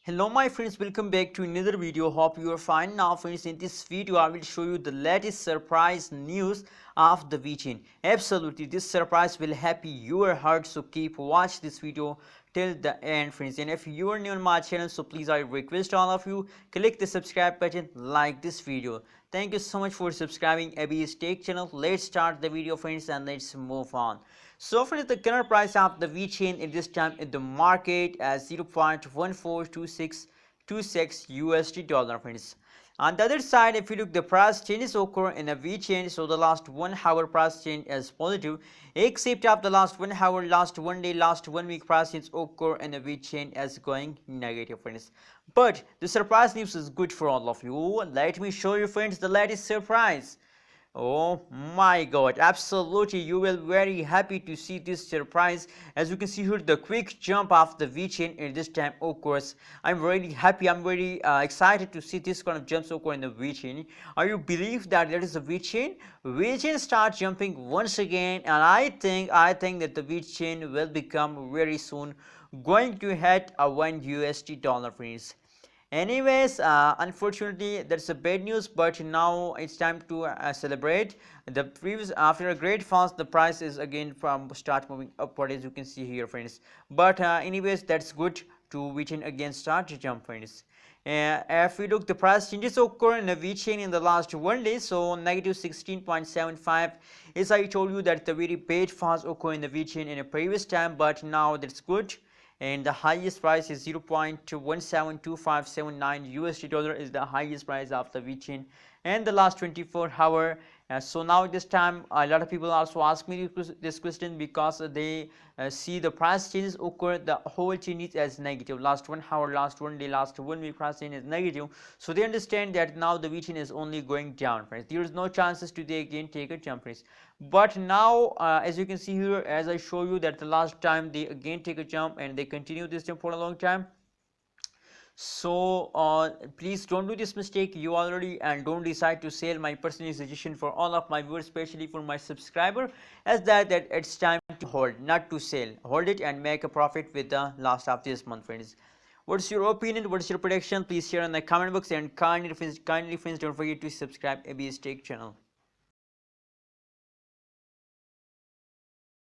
Hello my friends, welcome back to another video. Hope you are fine. Now friends, in this video I will show you the latest surprise news of the Vechain. Absolutely, this surprise will happy your heart, so keep watch this video till the end friends. And if you are new on my channel, so please I request all of you click the subscribe button, like this video. Thank you so much for subscribing Abhi's Tech channel. Let's start the video friends and let's move on. So friends, the current price of the Vechain at this time in the market as 0.142626 USD dollar friends. On the other side, if you look the price changes occur in a Vechain, so the last 1 hour price change is positive, except of the last 1 hour, last 1 day, last 1 week price change occur in a Vechain as going negative friends. But the surprise news is good for all of you. Let me show you friends the latest surprise. Oh my god, absolutely, you will very happy to see this surprise. As you can see here, the quick jump of the Vechain at this time occurs. I'm really happy, I'm very excited to see this kind of jumps occur in the Vechain. Are you believe that there is a Vechain? Vechain start jumping once again, and I think that the Vechain will become very soon going to hit a 1 USD dollar friends. Anyways, unfortunately that's a bad news, but now it's time to celebrate. The previous, after a great fast, the price is again from start moving upward, as you can see here friends. But anyways, that's good to Vechain again start to jump friends. If we look, the price changes occur in the Vechain in the last 1 day, so negative 16.75. As I told you that the very bad fast occur in the Vechain in a previous time, but now that's good. And the highest price is 0.172579 USD dollar is the highest price of the Vechain and the last 24-hour. So now this time a lot of people also ask me this question because they see the price changes occur, the whole change as negative. Last 1 hour, last 1 day, last 1 week price change is negative, so they understand that now the Vechain is only going down friends. There is no chances to they again take a jump friends. But now as you can see here, as I show you that the last time they again take a jump and they continue this jump for a long time. So please don't do this mistake you already, and don't decide to sell. My personal suggestion for all of my viewers, especially for my subscriber, is that it's time to hold, not to sell. Hold it and make a profit with the last of this month friends. What's your opinion? What's your prediction? Please share in the comment box, and kindly friends don't forget to subscribe Abhi's Tech channel.